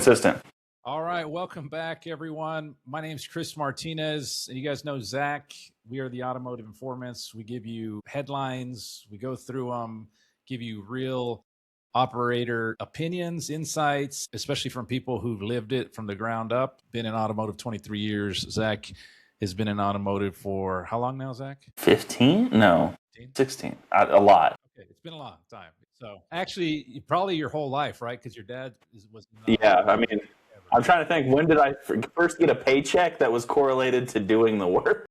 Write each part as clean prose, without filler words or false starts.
Consistent. All right, welcome back, everyone. My name is Chris Martinez, and you guys know Zach. We are the Automotive Informants. We give you headlines, we go through them, give you real operator opinions, insights, especially from people who've lived it from the ground up. Been in automotive 23 years. Zach has been in automotive for how long now, Zach? 15? No, 15? 16. A lot. Okay, it's been a long time. So actually, probably your whole life, right? Because your dad was in Yeah, automotive I mean, forever. I'm trying to think, when did I first get a paycheck that was correlated to doing the work?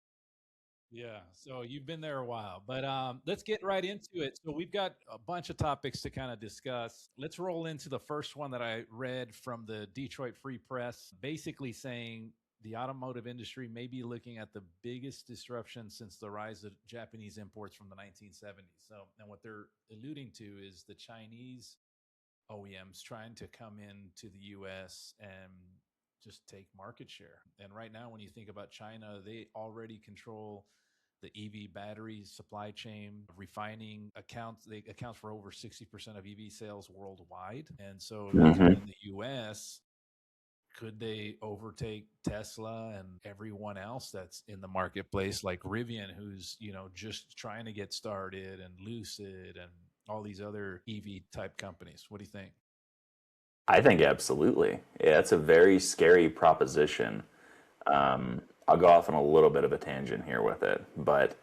Yeah, so you've been there a while, but let's get right into it. So we've got a bunch of topics to kind of discuss. Let's roll into the first one that I read from the Detroit Free Press, basically saying the automotive industry may be looking at the biggest disruption since the rise of Japanese imports from the 1970s. So, and what they're alluding to is the Chinese OEMs trying to come into the US and just take market share. And right now, when you think about China, they already control the EV battery supply chain, refining accounts. They account for over 60% of EV sales worldwide. And so if they come in the US, could they overtake Tesla and everyone else that's in the marketplace, like Rivian, who's, just trying to get started, and Lucid and all these other EV type companies? What do you think? I think absolutely. Yeah, it's a very scary proposition. I'll go off on a little bit of a tangent here with it, but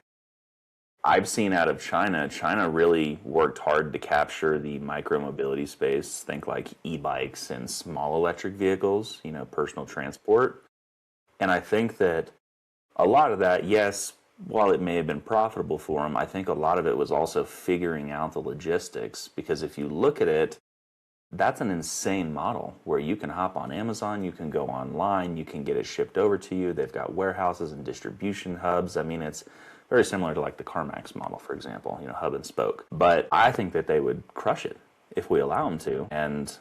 I've seen out of China, China really worked hard to capture the micromobility space. Think like e-bikes and small electric vehicles, personal transport. And I think that a lot of that, yes, while it may have been profitable for them, I think a lot of it was also figuring out the logistics. Because if you look at it, that's an insane model where you can hop on Amazon, you can go online, you can get it shipped over to you. They've got warehouses and distribution hubs. I mean, it's very similar to like the CarMax model, for example, hub and spoke. But I think that they would crush it if we allow them to. And,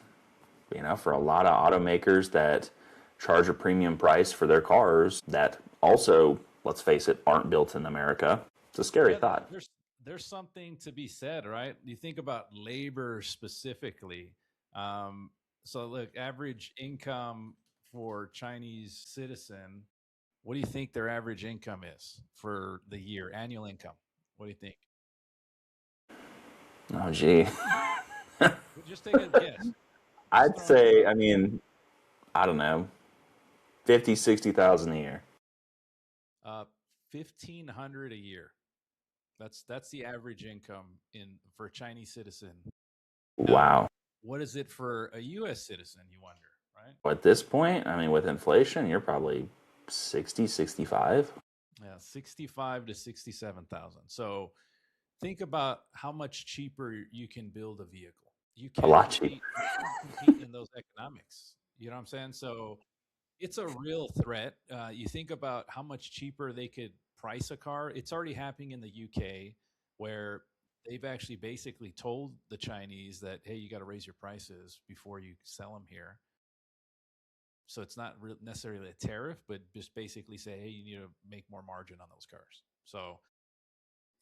for a lot of automakers that charge a premium price for their cars that also, let's face it, aren't built in America, it's a scary thought. There's something to be said, right? You think about labor specifically. So look, average income for Chinese citizen, what do you think their average income is for the year, annual income? What do you think? Oh, gee. Just take a guess. I'd say, I don't know, 50, 60,000 a year. 1,500 a year. That's the average income for a Chinese citizen. Now, Wow. what is it for a U.S. citizen, you wonder, right? Well, at this point, with inflation, you're probably 60, 65. Yeah, 65 to 67,000. So think about how much cheaper you can build a vehicle. You A can't lot cheaper. compete. You can't compete in those economics. You know what I'm saying? So it's a real threat. You think about how much cheaper they could price a car. It's already happening in the UK, where they've actually basically told the Chinese that, hey, you got to raise your prices before you sell them here. So it's not necessarily a tariff, but just basically say, hey, you need to make more margin on those cars. So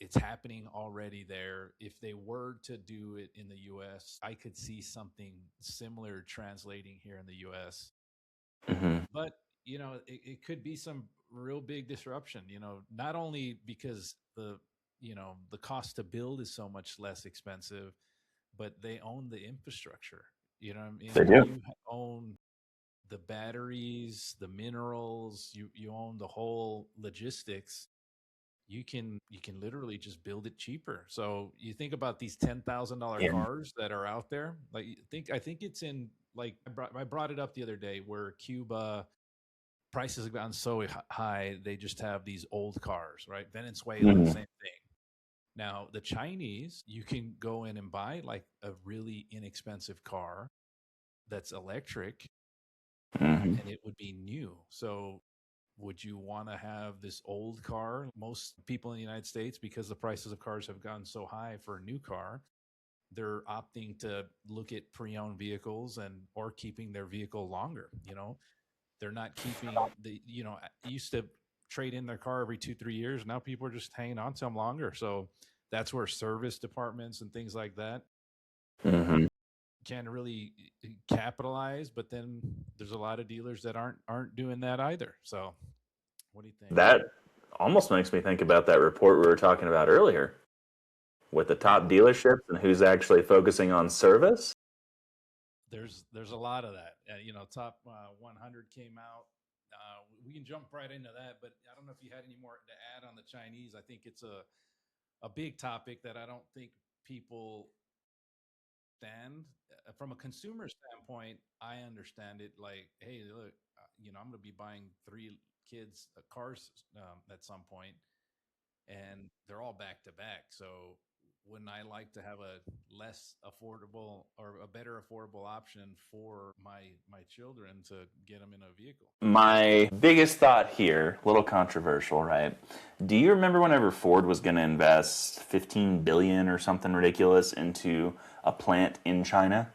it's happening already there. If they were to do it in the US, I could see something similar translating here in the US. Mm-hmm. But, it could be some real big disruption, not only because the cost to build is so much less expensive, but they own the infrastructure. You know what I mean? They When do. you own the batteries, the minerals, you own the whole logistics, you can literally just build it cheaper. So you think about these $10,000 Yeah. cars that are out there. Like, I think it's in, like, I brought it up the other day, where Cuba prices have gotten so high, they just have these old cars, right? Venezuela, Mm-hmm. same thing. Now, the Chinese, you can go in and buy like a really inexpensive car that's electric, Mm-hmm. and it would be new. So would you want to have this old car? Most people in the United States, because the prices of cars have gotten so high for a new car, they're opting to look at pre-owned vehicles or keeping their vehicle longer. They're not keeping used to trade in their car every 2-3 years. Now people are just hanging on to them longer. So that's where service departments and things like that, Mm-hmm. can really capitalize, but then there's a lot of dealers that aren't doing that either. So, what do you think? That almost makes me think about that report we were talking about earlier with the top Yeah, dealerships and who's actually focusing on service. there's a lot of that. Top 100 came out. We can jump right into that, but I don't know if you had any more to add on the Chinese. I think it's a big topic that I don't think people stand from a consumer standpoint. I understand it. Like, hey, look, I'm going to be buying 3 kids cars at some point, and they're all back to back. So wouldn't I like to have a less affordable or a better affordable option for my children to get them in a vehicle? My biggest thought here, a little controversial, right? Do you remember whenever Ford was going to invest 15 billion or something ridiculous into a plant in China?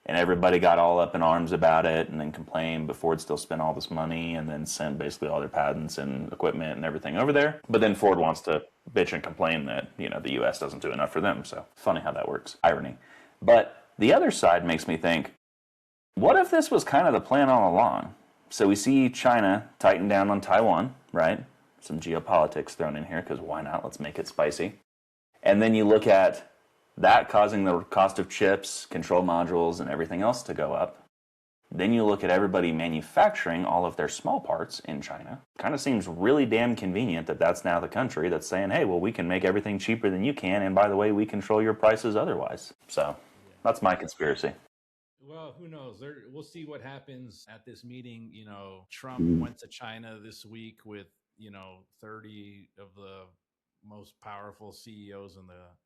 And everybody got all up in arms about it and then complained, but Ford still spent all this money and then sent basically all their patents and equipment and everything over there. But then Ford wants to bitch and complain that, the US doesn't do enough for them. So funny how that works. Irony. But the other side makes me think, what if this was kind of the plan all along? So we see China tighten down on Taiwan, right? Some geopolitics thrown in here because why not? Let's make it spicy. And then you look at that causing the cost of chips, control modules, and everything else to go up. Then you look at everybody manufacturing all of their small parts in China. Kind of seems really damn convenient that that's now the country that's saying, hey, well, we can make everything cheaper than you can, and by the way, we control your prices otherwise. So Yeah. that's my conspiracy. Well, who knows? We'll see what happens at this meeting. Trump went to China this week with 30 of the most powerful CEOs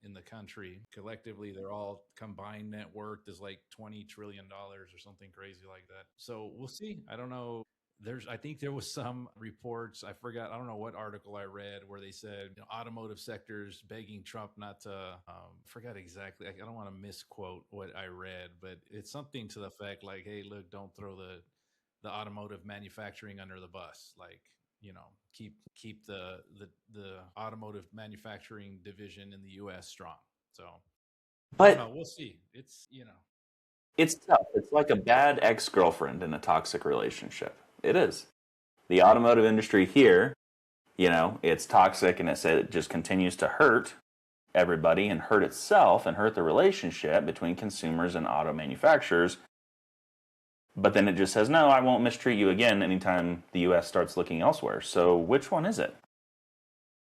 in the country. Collectively, they're all combined net worth is like $20 trillion or something crazy like that. So we'll see. I don't know. I think there was some reports. I forgot. I don't know what article I read where they said automotive sectors begging Trump not to. Forgot exactly. I don't want to misquote what I read, but it's something to the effect like, "Hey, look, don't throw the automotive manufacturing under the bus. Like, keep the automotive manufacturing division in the U.S. strong." So I don't But know. We'll see. it's tough. It's like a bad ex-girlfriend in a toxic relationship. It is. The automotive industry here, it's toxic and it just continues to hurt everybody and hurt itself and hurt the relationship between consumers and auto manufacturers. But then it just says, no, I won't mistreat you again anytime the U.S. starts looking elsewhere. So which one is it?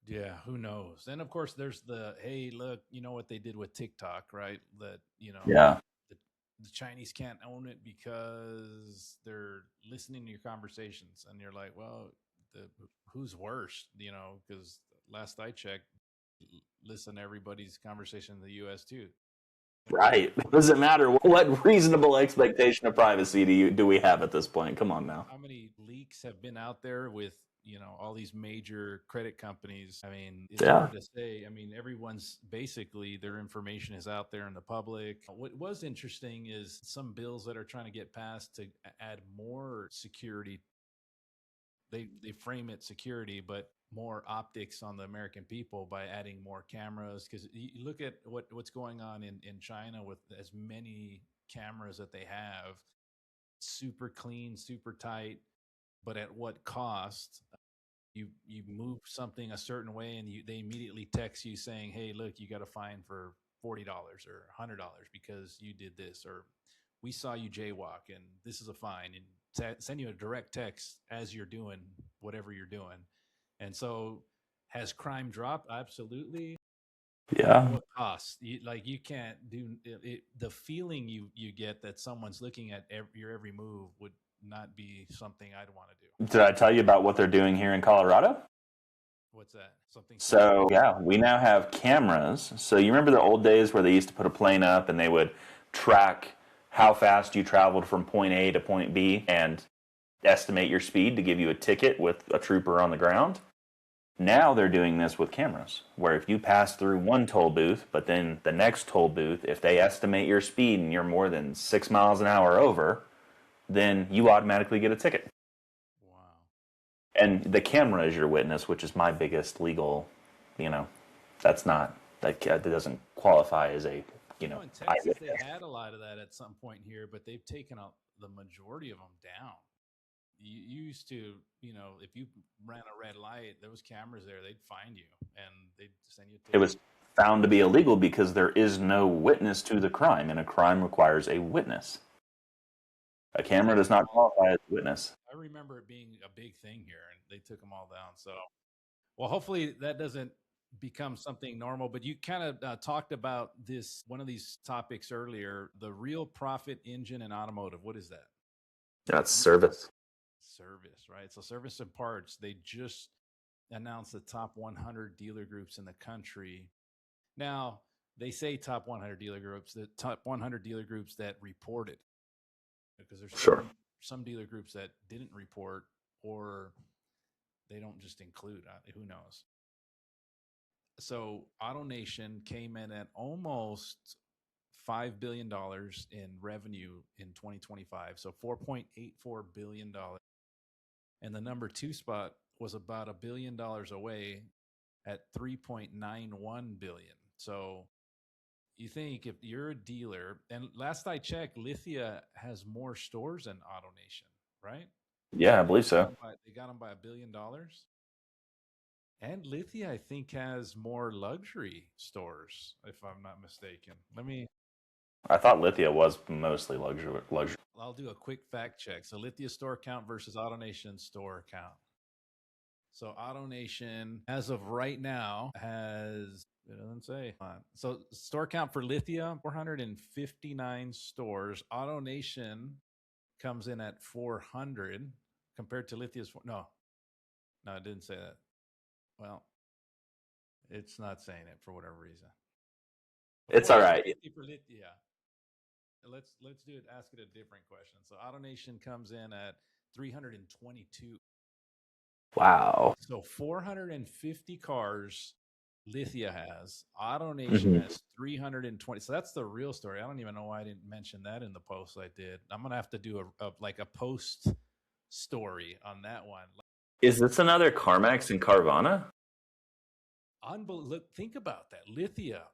Yeah, who knows? And of course, there's hey, look, you know what they did with TikTok, right? That Yeah. the Chinese can't own it because they're listening to your conversations, and you're like, well, who's worse? Because last I checked, listen to everybody's conversation in the U.S. too. Right. Does it matter? What reasonable expectation of privacy do we have at this point? Come on now. How many leaks have been out there with all these major credit companies? I mean, it's Yeah. hard to say. I mean, everyone's basically their information is out there in the public. What was interesting is some bills that are trying to get passed to add more security. They frame it security, but more optics on the American people by adding more cameras. Because you look at what's going on in China with as many cameras that they have, super clean, super tight, but at what cost? You move something a certain way, and they immediately text you saying, "Hey, look, you got a fine for $40 or $100 because you did this, or we saw you jaywalk, and this is a fine." And send you a direct text as you're doing whatever you're doing. And so, has crime dropped? Absolutely. But at Yeah. what cost? You can't do it. The feeling you get that someone's looking at your every move would not be something I'd want to do. Did I tell you about what they're doing here in Colorado? What's that? Something similar? So, yeah, we now have cameras. So, you remember the old days where they used to put a plane up and they would track how fast you traveled from point A to point B and estimate your speed to give you a ticket with a trooper on the ground? Now they're doing this with cameras, where if you pass through one toll booth, but then the next toll booth, if they estimate your speed and you're more than 6 miles an hour over, then you automatically get a ticket. Wow. And the camera is your witness, which is my biggest legal, you know, that doesn't qualify as a you You know, know, in Texas, they eyewitness. had a lot of that at some point here, but they've taken out the majority of them down. You used to, if you ran a red light, there was cameras there. They'd find you and they'd send you a It ticket. was found to be illegal because there is no witness to the crime, and a crime requires a witness. A They camera took does them not all. qualify as a witness. I remember it being a big thing here, and they took them all down. So, well, hopefully that doesn't become something normal. But you kind of talked about this one of these topics earlier, the real profit engine in automotive. What is that? That's service. Service, right? So, service and parts. They just announced the top 100 dealer groups in the country. Now, they say top 100 dealer groups, the top 100 dealer groups that reported, because there's Sure. some dealer groups that didn't report, or they don't just include. Who knows? So AutoNation came in at almost $5 billion in revenue in 2025. So $4.84 billion, and the number two spot was about $1 billion away at 3.91 billion. So you think if you're a dealer, and last I checked, Lithia has more stores than AutoNation, right? Yeah, I believe so. They got them by $1 billion. And Lithia, I think, has more luxury stores, if I'm not mistaken. I thought Lithia was mostly luxury. Luxury. I'll do a quick fact check. So Lithia store count versus AutoNation store count. So AutoNation, as of right now, has, it doesn't say. So store count for Lithia, 459 stores. AutoNation comes in at 400 compared to Lithia's. No, it didn't say that. Well, it's not saying it for whatever reason. It's all right. 450 for Lithia. Let's do it. Ask it a different question. So AutoNation comes in at 322. Wow. So 450 cars Lithia has. AutoNation Hmm. has 320. So that's the real story. I don't even know why I didn't mention that in the post I did. I'm gonna have to do a post story on that one. Is this another CarMax and Carvana? Look, think about that. Lithia,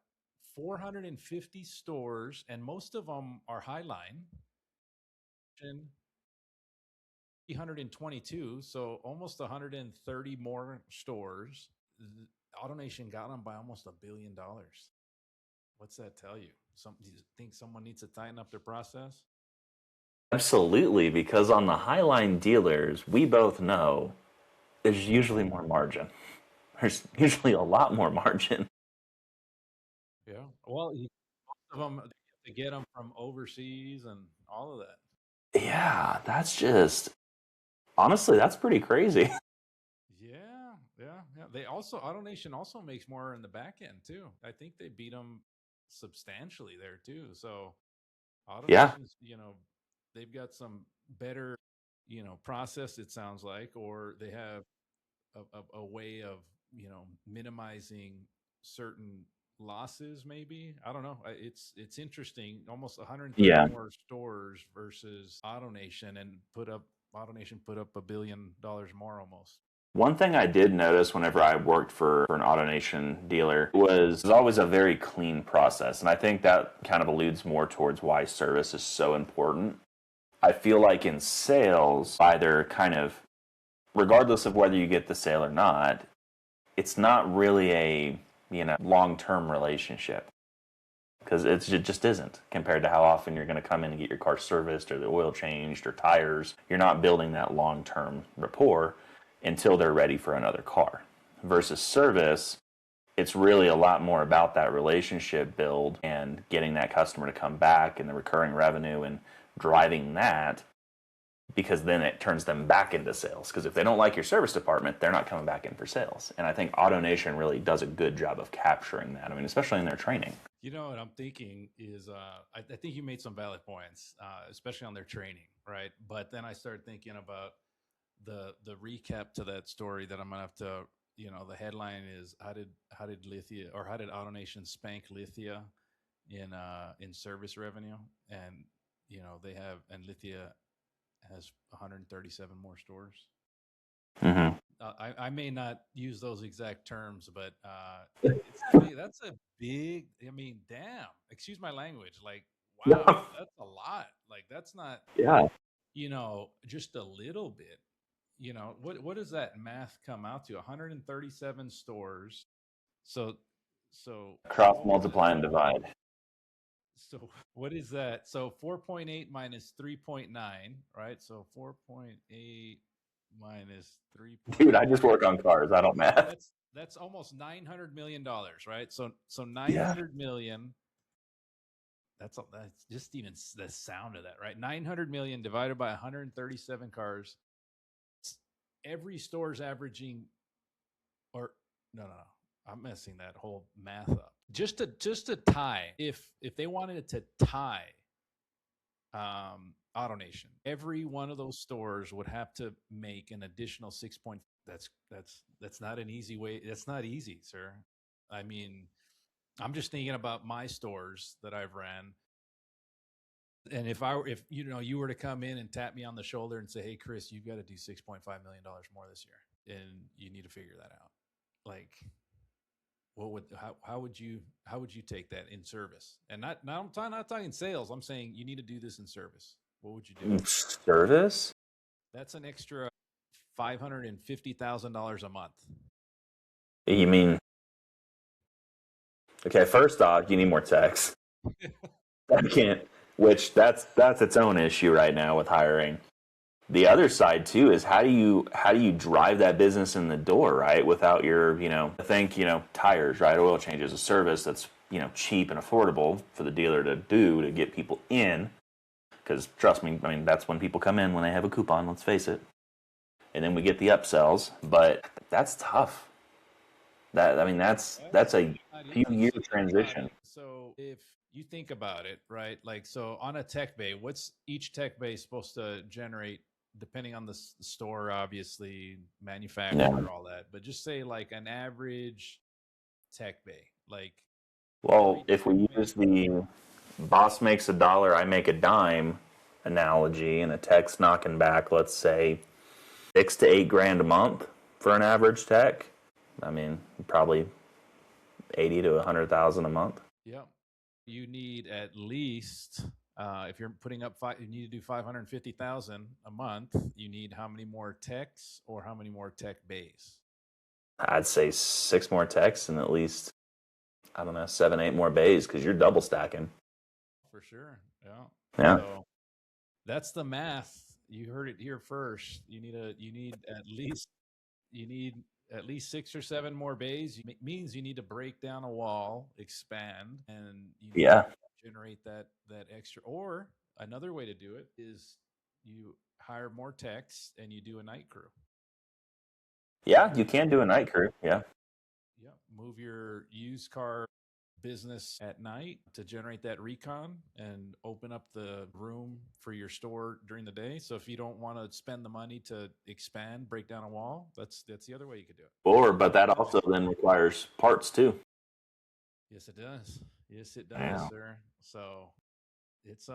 450 stores, and most of them are Highline. 322, so almost 130 more stores. AutoNation got them by almost $1 billion. What's that tell you? Do you think someone needs to tighten up their process? Absolutely, because on the Highline dealers, we both know there's usually more margin. There's usually a lot more margin. Yeah. Well, most of them, they have to get them from overseas and all of that. Yeah, that's just honestly, that's pretty crazy. Yeah, yeah, yeah. AutoNation also makes more in the back end too. I think they beat them substantially there too. So Yeah, AutoNation's, they've got some better, process. It sounds like, or they have a way of, minimizing certain losses. Maybe, I don't know. It's interesting. Almost 130 yeah. more stores versus AutoNation, and AutoNation put up $1 billion more almost. One thing I did notice whenever I worked for an AutoNation dealer was always a very clean process. And I think that kind of alludes more towards why service is so important. I feel like in sales, either kind of, regardless of whether you get the sale or not, it's not really a, long-term relationship because it just isn't compared to how often you're going to come in and get your car serviced or the oil changed or tires. You're not building that long-term rapport until they're ready for another car. Versus service, it's really a lot more about that relationship build and getting that customer to come back and the recurring revenue and driving that, because then it turns them back into sales. Because if they don't like your service department, they're not coming back in for sales. And I think AutoNation really does a good job of capturing that. I mean, especially in their training. You know what I'm thinking is, I think you made some valid points, especially on their training, right? But then I started thinking about the recap to that story that I'm gonna have to, the headline is how did Lithia, or how did AutoNation spank Lithia in service revenue? And they have, and Lithia has 137 more stores. Mm-hmm. I may not use those exact terms, but it's a big, that's a big. I mean, damn. Excuse my language. Like, wow, Yeah. that's a lot. Like, that's not Yeah. just a little bit. What does that math come out to? 137 stores. So so Cross, what was it? multiply, and divide. So what is that? So 4.8 minus 3.9, right? So 4.8 minus Dude, I 3.9. just work on cars. I don't math. That's almost $900 million, right? So Yeah. 900 million. That's just even the sound of that, right? 900 million divided by 137 cars. Every store's averaging, or no, no, no. I'm messing that whole math up. Just to tie, if they wanted it to tie AutoNation, every one of those stores would have to make an additional 6 point. That's not an easy way. That's not easy, sir. I mean, I'm just thinking about my stores that I've ran. And if you were to come in and tap me on the shoulder and say, "Hey, Chris, you've got to do $6.5 million more this year, and you need to figure that out," like, what would how would you take that in service? And not talking sales. I'm saying you need to do this in service. What would you do? Service? That's an extra $550,000 a month. You mean, okay, first off, you need more techs. Second, which that's its own issue right now with hiring. The other side too is how do you drive that business in the door, right? Without your, I think, tires, right? Oil change is a service that's, cheap and affordable for the dealer to do to get people in. Because trust me, I mean, that's when people come in when they have a coupon, let's face it. And then we get the upsells, but that's tough. I mean, that's a Not few easy. year So think about transition. it. So if you think about it, right? Like, so on a tech bay, what's each tech bay supposed to generate, depending on the store, obviously, Yeah. manufacturer, all that. But just say like an average tech bay, like Well, every if tech we use bay. the boss makes a dollar, I make a dime analogy, and a tech's knocking back, let's say, 6 to 8 grand a month for an average tech. I mean, probably 80 to 100,000 a month. Yep. You need at least, if you're putting up you need to do 550,000 a month. You need how many more techs or how many more tech bays? I'd say 6 more techs and at least, I don't know, 7, 8 more bays because you're double stacking. For sure. Yeah. Yeah. So that's the math. You heard it here first. You need at least 6 or 7 more bays. Means you need to break down a wall, expand, and you need Yeah. to generate that extra. Or another way to do it is you hire more techs and you do a night crew. Yeah. You can do a night crew. Yeah. Yeah, move your used car business at night to generate that recon and open up the room for your store during the day. So if you don't want to spend the money to expand, break down a wall, that's the other way you could do it. But that also then requires parts too. Yes, it does. Yes, it does, Yeah. sir. So it's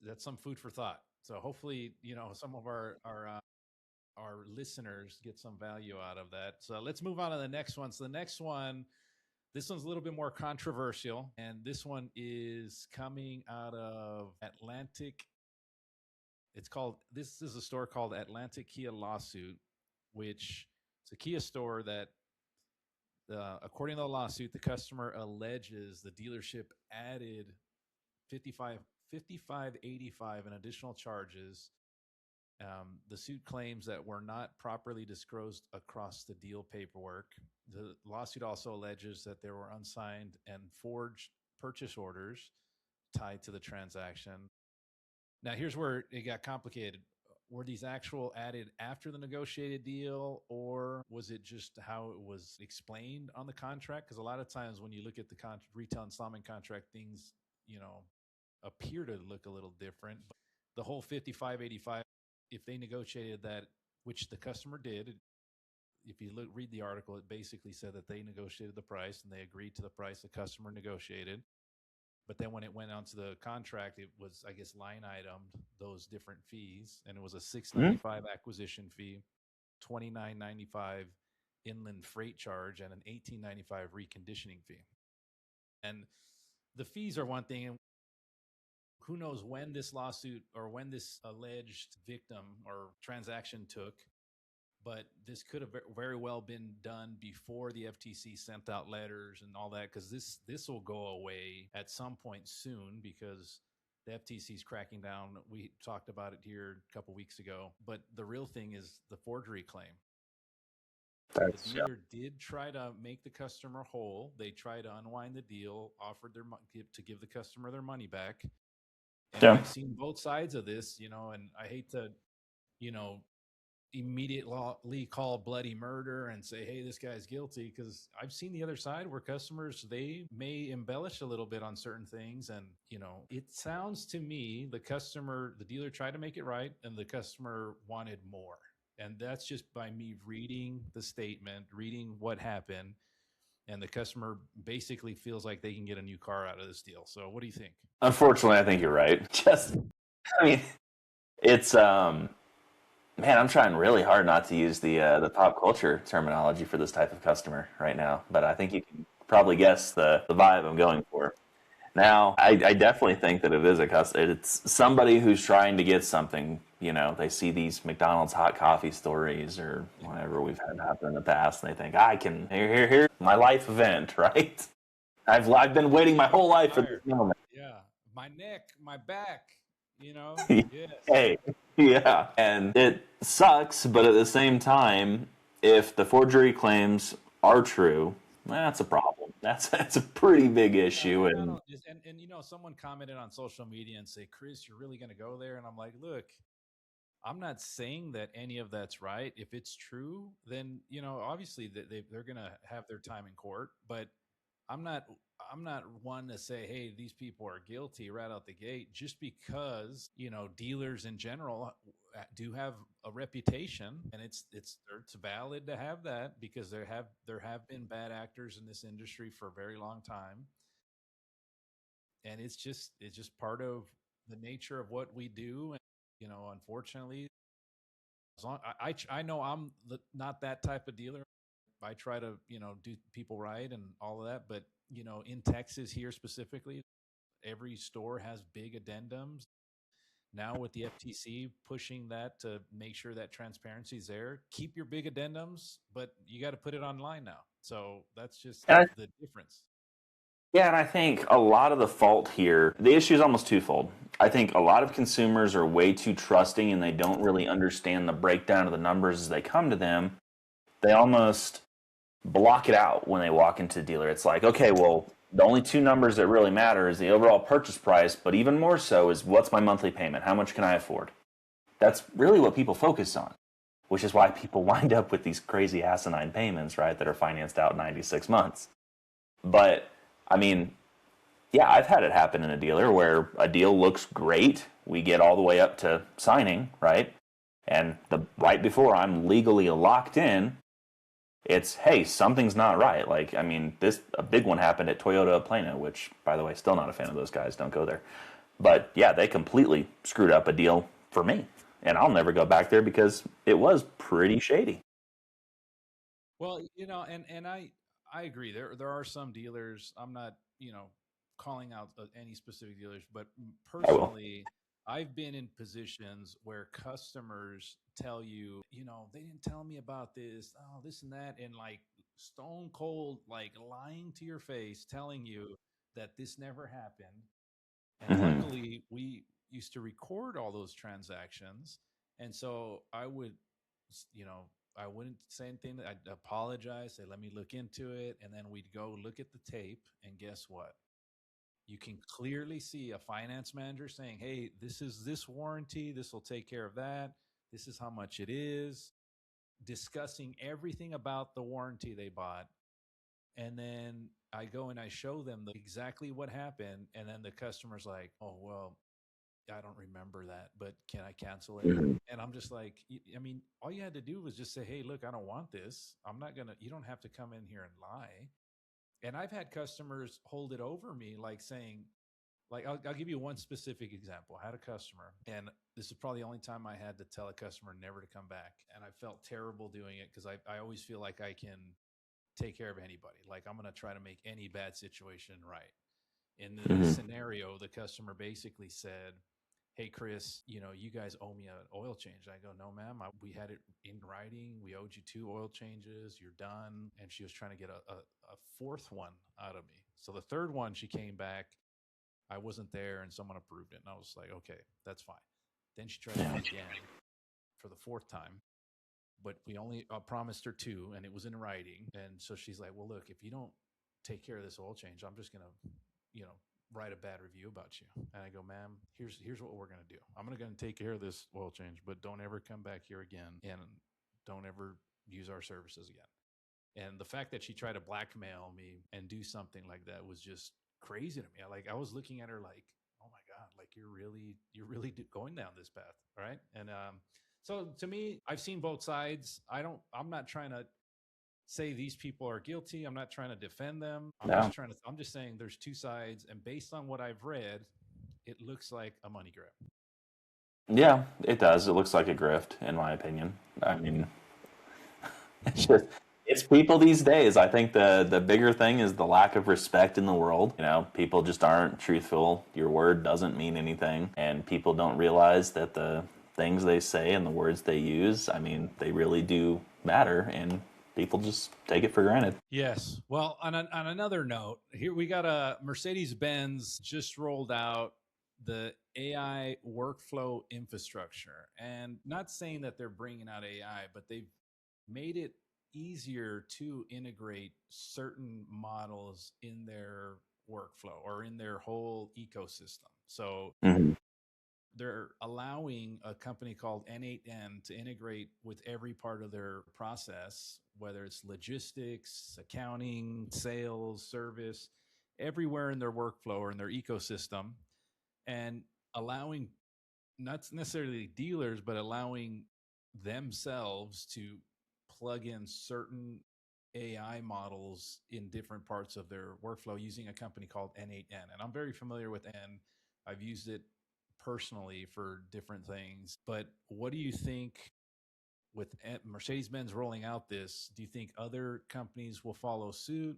that's some food for thought. So hopefully, some of our listeners get some value out of that. So let's move on to the next one. So the next one, this one's a little bit more controversial, and this one is coming out of Atlantic. This is a store called Atlantic Kia Lawsuit, which it's a Kia store that, according to the lawsuit, the customer alleges the dealership added 5585 in additional charges. The suit claims that were not properly disclosed across the deal paperwork. The lawsuit also alleges that there were unsigned and forged purchase orders tied to the transaction. Now, here's where it got complicated. Were these actual added after the negotiated deal, or was it just how it was explained on the contract? Because a lot of times when you look at the retail installment contract, things, you know, appear to look a little different. But the whole 5585, if they negotiated that, which the customer did, if you read the article, it basically said that they negotiated the price and they agreed to the price the customer negotiated. But then when it went onto the contract, it was, I guess, line itemed those different fees, and it was a Hmm? 695 acquisition fee, $29.95 inland freight charge and an $18.95 reconditioning fee. And the fees are one thing. And who knows when this lawsuit or when this alleged victim or transaction took, but this could have very well been done before the FTC sent out letters and all that, because this will go away at some point soon because the FTC is cracking down. We talked about it here a couple weeks ago, but the real thing is the forgery claim. The dealer did try to make the customer whole. They tried to unwind the deal, offered to give the customer their money back. And Yeah. I've seen both sides of this, and I hate to, you know, immediately call bloody murder and say, hey, this guy's guilty, because I've seen the other side where customers, they may embellish a little bit on certain things. And it sounds to me the dealer tried to make it right and the customer wanted more. And that's just by me reading the statement, reading what happened, and the customer basically feels like they can get a new car out of this deal. So what do you think? Unfortunately, I think you're right. I mean, it's man, I'm trying really hard not to use the pop culture terminology for this type of customer right now, but I think you can probably guess the vibe I'm going for. Now, I definitely think that it is a customer. It's somebody who's trying to get something. They see these McDonald's hot coffee stories or whatever we've had happen in the past, and they think, I can, here's my life event, right? I've been waiting my whole life for this moment. Yeah. My neck, my back, yes. Hey, yeah. And it sucks, but at the same time, if the forgery claims are true, that's a problem. That's a pretty big issue. And Someone commented on social media and say, Chris, you're really going to go there? And I'm like, look, I'm not saying that any of that's right. If it's true, then, obviously they're going to have their time in court, but I'm not one to say, hey, these people are guilty right out the gate, just because, dealers in general do have a reputation, and it's valid to have that, because there have been bad actors in this industry for a very long time. And it's just part of the nature of what we do. And, unfortunately, as long I know I'm not that type of dealer. I try to, do people right and all of that. But, in Texas here specifically, every store has big addendums. Now with the FTC pushing that to make sure that transparency is there, keep your big addendums, but you got to put it online now. So that's just and the difference. yeah, and I think a lot of the fault here, the issue is almost twofold. I think a lot of consumers are way too trusting and they don't really understand the breakdown of the numbers as they come to them. They almost block it out when they walk into the dealer. It's like, okay, well, the only two numbers that really matter is the overall purchase price, but even more so is what's my monthly payment? How much can I afford? That's really what people focus on, which is why people wind up with these crazy asinine payments, right, that are financed out 96 months. But, I mean, yeah, I've had it happen in a dealer where a deal looks great. We get all the way up to signing, right? And right before I'm legally locked in, it's, hey, something's not right. Like, I mean, a big one happened at Toyota Plano, which, by the way, still not a fan of those guys. Don't go there. But yeah, they completely screwed up a deal for me, and I'll never go back there because it was pretty shady. Well, and I agree. There are some dealers. I'm not, calling out any specific dealers, but I will. personally, I've been in positions where customers tell you, they didn't tell me about this, oh, this and that, and like stone cold, like lying to your face, telling you that this never happened. And Mm-hmm. luckily, we used to record all those transactions. And so you know, I wouldn't say anything. I'd apologize, say, let me look into it. And then we'd go look at the tape. And guess what? You can clearly see a finance manager saying, hey, this is this warranty. This will take care of that. This is how much it is. Discussing everything about the warranty they bought. And then I go and I show them exactly what happened. And then the customer's like, oh, well, I don't remember that, but can I cancel it? Mm-hmm. And I'm just like, I mean, all you had to do was just say, hey, look, I don't want this. You don't have to come in here and lie. And I've had customers hold it over me, like saying, Like I'll give you one specific example. I had a customer, and this is probably the only time I had to tell a customer never to come back. And I felt terrible doing it because I always feel like I can take care of anybody. Like I'm going to try to make any bad situation right. In this Hmm. scenario, the customer basically said, "Hey, Chris, you guys owe me an oil change." I go, "No, ma'am. We had it in writing. We owed you 2 oil changes. You're done." And she was trying to get a fourth one out of me. So the third one, she came back. I wasn't there and someone approved it. And I was like, okay, that's fine. Then she tried Yeah. me again for the fourth time, but we only promised her two and it was in writing. And so she's like, well, look, if you don't take care of this oil change, I'm just going to, write a bad review about you. And I go, ma'am, here's what we're going to do. I'm going to take care of this oil change, but don't ever come back here again and don't ever use our services again. And the fact that she tried to blackmail me and do something like that was just crazy to me. Like I was looking at her like, oh my god, like you're really going down this path, right? And so to me, I've seen both sides. I'm not trying to say these people are guilty. I'm not trying to defend them. Yeah. I'm just saying there's two sides, and based on what I've read, it looks like a money grab. Yeah, it does. It looks like a grift, in my opinion. I mean, it's just it's people these days. I think the bigger thing is the lack of respect in the world. People just aren't truthful. Your word doesn't mean anything, and people don't realize that the things they say and the words they use, I mean, they really do matter, and people just take it for granted. Yes. Well, on another note, here we got a Mercedes Benz just rolled out the AI workflow infrastructure. And not saying that they're bringing out AI, but they've made it easier to integrate certain models in their workflow or in their whole ecosystem. So Hmm. they're allowing a company called N8N to integrate with every part of their process, whether it's logistics, accounting, sales, service, everywhere in their workflow or in their ecosystem, and allowing not necessarily dealers, but allowing themselves to plug in certain AI models in different parts of their workflow using a company called N8N. And I'm very familiar with N. I've used it personally for different things. But what do you think with Mercedes Benz rolling out this? Do you think other companies will follow suit?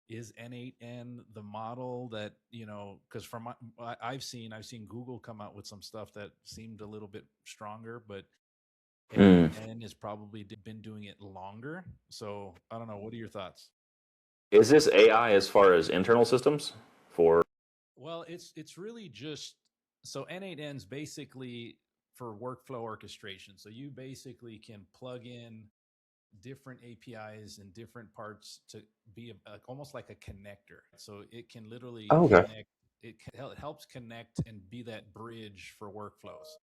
Is N8N the model that, because I've seen Google come out with some stuff that seemed a little bit stronger, but Mm. N8N has probably been doing it longer. So I don't know. What are your thoughts? Is this AI as far as internal systems for? Well, it's really just so N8N's basically for workflow orchestration. So you basically can plug in different APIs and different parts to be almost like a connector. So it can literally Oh, okay. connect. It helps connect and be that bridge for workflows.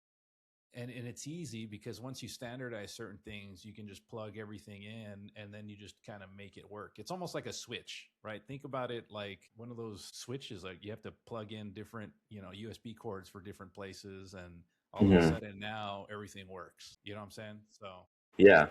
And it's easy because once you standardize certain things, you can just plug everything in and then you just kind of make it work. It's almost like a switch, right? Think about it like one of those switches, like you have to plug in different, USB cords for different places, and all of a Hmm. sudden now everything works. You know what I'm saying? So Yeah.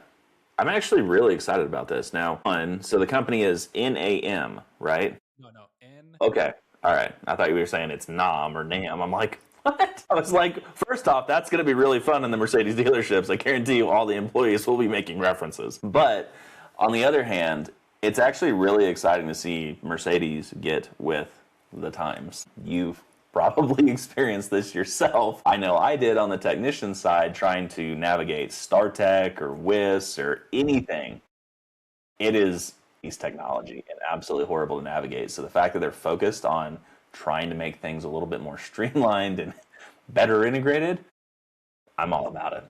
I'm actually really excited about this. Now, so the company is NAM, right? no, no, N. Okay. All right. I thought you were saying it's NAM or NAM. I'm like, what? I was like, first off, that's going to be really fun in the Mercedes dealerships. I guarantee you all the employees will be making references. But on the other hand, it's actually really exciting to see Mercedes get with the times. You've probably experienced this yourself. I know I did on the technician side trying to navigate StarTech or WIS or anything. It is these technology and absolutely horrible to navigate. So the fact that they're focused on trying to make things a little bit more streamlined and better integrated, I'm all about it.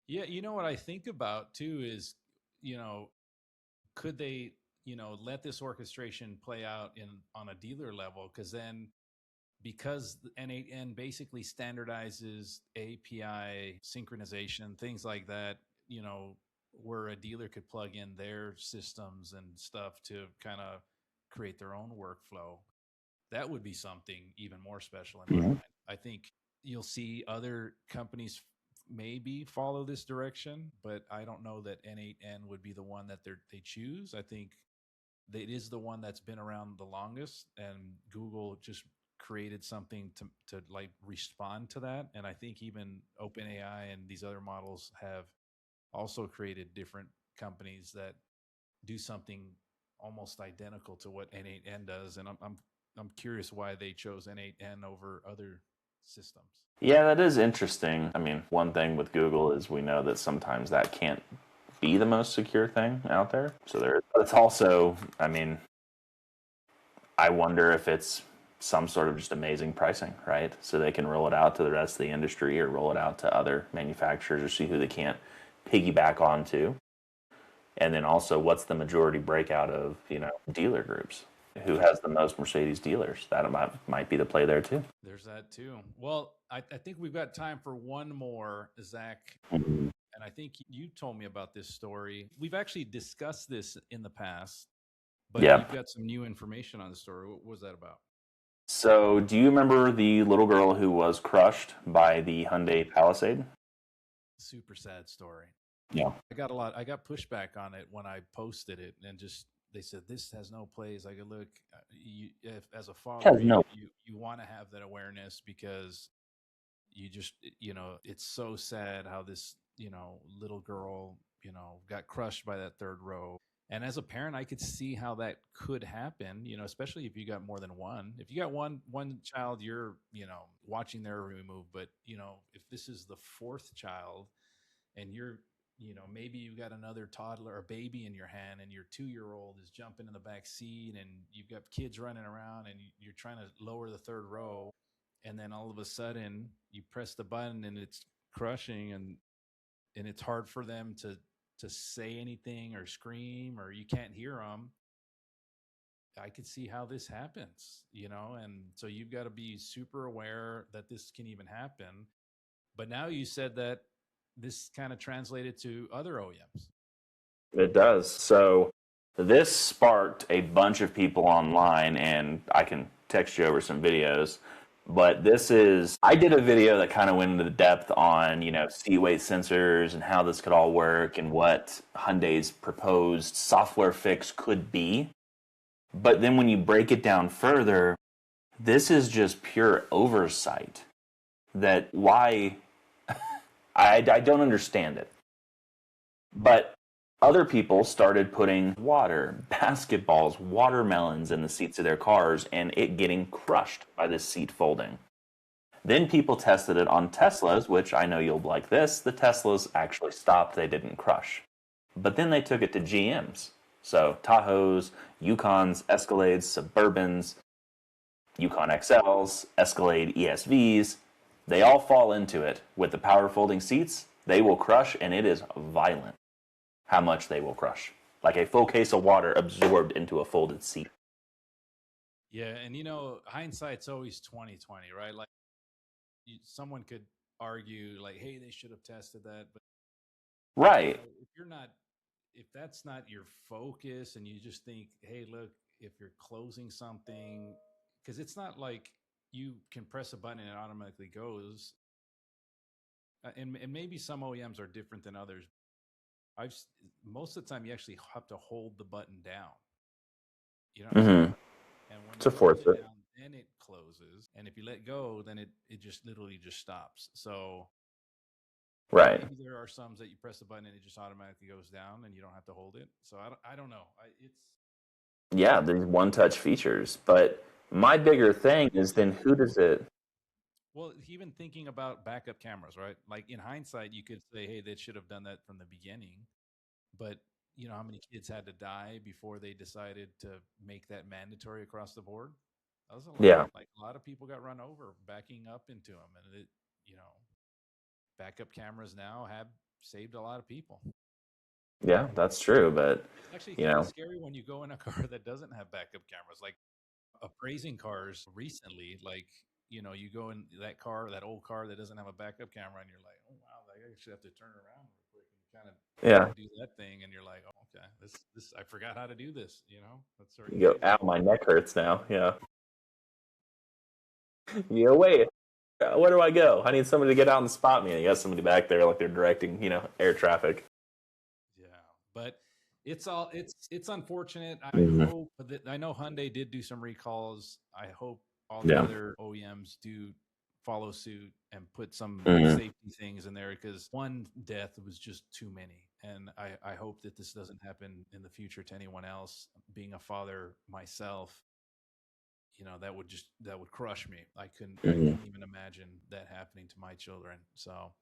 Yeah, what I think about too is, you know, could they, let this orchestration play out in on a dealer level? Because N8N basically standardizes API synchronization, things like that, where a dealer could plug in their systems and stuff to kind of create their own workflow. That would be something even more special in my Mhm. mind. I think you'll see other companies maybe follow this direction, but I don't know that N8N would be the one that they choose. I think it is the one that's been around the longest, and Google just created something to like respond to that. And I think even OpenAI and these other models have also created different companies that do something almost identical to what N8N does. And I'm curious why they chose N8N over other systems. Yeah, that is interesting. I mean, one thing with Google is we know that sometimes that can't be the most secure thing out there. So there, it's also, I mean, I wonder if it's some sort of just amazing pricing, right? So they can roll it out to the rest of the industry or roll it out to other manufacturers or see who they can't piggyback onto. And then also, what's the majority breakout of, dealer groups? Who has the most Mercedes dealers? That might be the play there too. There's that too. Well, I think we've got time for one more, Zach. Mhm. And I think you told me about this story. We've actually discussed this in the past, but Yeah. you've got some new information on the story. What was that about? So, do you remember the little girl who was crushed by the Hyundai Palisade? Super sad story. Yeah. I got pushback on it when I posted it, and just they said this has no place. I go, look, if as a father, Has no. you want to have that awareness because you just it's so sad how this little girl got crushed by that third row. And as a parent, I could see how that could happen, especially if you got more than one. If you got one child, you're watching their move. But if this is the fourth child and you're maybe you got another toddler or baby in your hand and your 2-year old is jumping in the back seat and you've got kids running around and you're trying to lower the third row, and then all of a sudden you press the button and it's crushing, and it's hard for them to say anything or scream, or you can't hear them. I could see how this happens, and so you've got to be super aware that this can even happen. But now you said that this kind of translated to other OEMs. It does. So, this sparked a bunch of people online, and I can text you over some videos. But I did a video that kind of went into the depth on, seat weight sensors and how this could all work and what Hyundai's proposed software fix could be. But then when you break it down further, this is just pure oversight. That why I don't understand it. But other people started putting water, basketballs, watermelons in the seats of their cars and it getting crushed by this seat folding. Then people tested it on Teslas, which I know you'll like this. The Teslas actually stopped, they didn't crush. But then they took it to GMs. So Tahoes, Yukons, Escalades, Suburbans, Yukon XLs, Escalade ESVs, they all fall into it. With the power folding seats, they will crush, and it is violent how much they will crush. Like a full case of water absorbed into a folded seat. Yeah, and hindsight's always 2020, right? Like someone could argue like, hey, they should have tested that, but Right. if that's not your focus and you just think, hey, look, if you're closing something, because it's not like you can press a button and it automatically goes. And maybe some OEMs are different than others. Most of the time you actually have to hold the button down. You know what I'm saying? And when To you hold force it it. down, then it closes. And if you let go, then it just literally just stops. So Right. maybe there are some that you press the button and it just automatically goes down and you don't have to hold it. So I don't know. Yeah, these one touch features. But my bigger thing is then who does it? Well, even thinking about backup cameras, right? Like in hindsight, you could say, hey, they should have done that from the beginning. But you know how many kids had to die before they decided to make that mandatory across the board? That was a lot. Yeah. Like a lot of people got run over backing up into them, and backup cameras now have saved a lot of people. Yeah, that's true. But, It's actually you kind of know, scary when you go in a car that doesn't have backup cameras. Like appraising cars recently, like you go in that car, that old car that doesn't have a backup camera, and you're like, oh wow, I actually have to turn around real quick and kind of yeah, do that thing, and you're like, oh, okay, this I forgot how to do this. That's sort of you go, crazy. ow, my neck hurts now. Yeah. You go, wait, where do I go? I need somebody to get out and spot me. And you got somebody back there like they're directing, air traffic. Yeah, but it's unfortunate. I Mhm. hope that I know Hyundai did do some recalls. I hope all the Yeah. other OEMs do follow suit and put some Hmm. safety things in there, because one death was just too many. And I hope that this doesn't happen in the future to anyone else. Being a father myself, that would crush me. I Hmm. couldn't even imagine that happening to my children. So,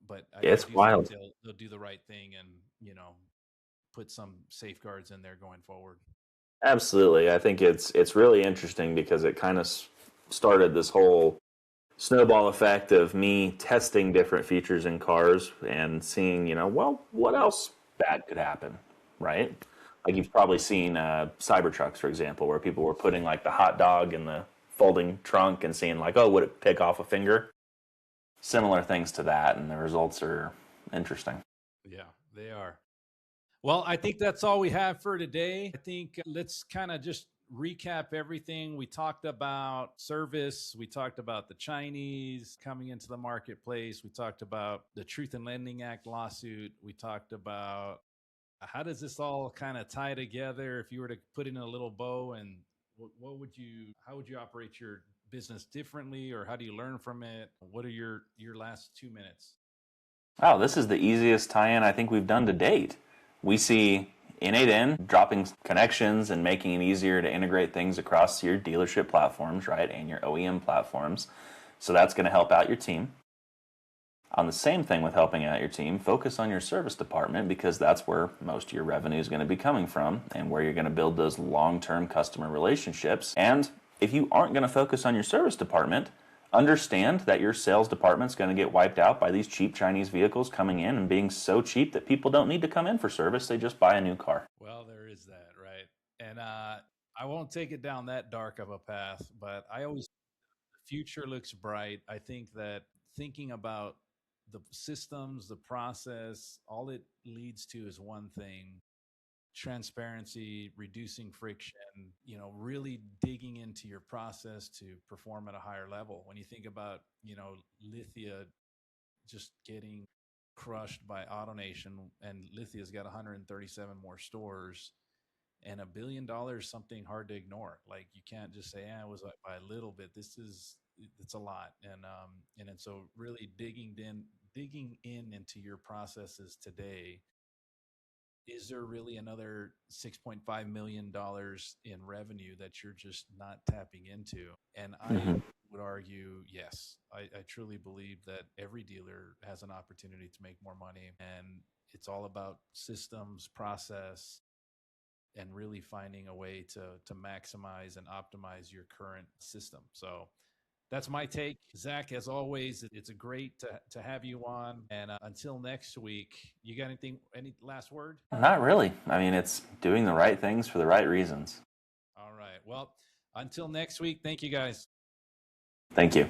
but I It's do think wild. they'll do the right thing and, put some safeguards in there going forward. Absolutely. I think it's really interesting because it kind of started this whole snowball effect of me testing different features in cars and seeing, well, what else bad could happen, right? Like you've probably seen Cybertrucks, for example, where people were putting like the hot dog in the folding trunk and seeing like, oh, would it pick off a finger? Similar things to that, and the results are interesting. Yeah, they are. Well, I think that's all we have for today. I think let's kind of just recap everything. We talked about service. We talked about the Chinese coming into the marketplace. We talked about the Truth in Lending Act lawsuit. We talked about how does this all kind of tie together if you were to put in a little bow, and how would you operate your business differently, or how do you learn from it? What are your last 2 minutes? Wow, this is the easiest tie-in I think we've done to date. We see N8N dropping connections and making it easier to integrate things across your dealership platforms, right, and your OEM platforms. So that's going to help out your team. On the same thing with helping out your team, focus on your service department because that's where most of your revenue is going to be coming from and where you're going to build those long-term customer relationships. And if you aren't going to focus on your service department, understand that your sales department's going to get wiped out by these cheap Chinese vehicles coming in and being so cheap that people don't need to come in for service, they just buy a new car. Well, there is that, right? And I won't take it down that dark of a path, but the future looks bright. I think that thinking about the systems, the process, all it leads to is one thing: transparency, reducing friction, really digging into your process to perform at a higher level. When you think about, Lithia just getting crushed by AutoNation, and Lithia's got 137 more stores, and $1 billion, something hard to ignore. Like, you can't just say, it was like by a little bit. It's a lot. And so really digging in into your processes today. Is there really another $6.5 million in revenue that you're just not tapping into? And I Mm-hmm. would argue, yes. I truly believe that every dealer has an opportunity to make more money, and it's all about systems, process, and really finding a way to maximize and optimize your current system. So that's my take. Zach, as always, it's a great to have you on. And until next week, you got any last word? Not really. I mean, it's doing the right things for the right reasons. All right. Well, until next week, thank you guys. Thank you.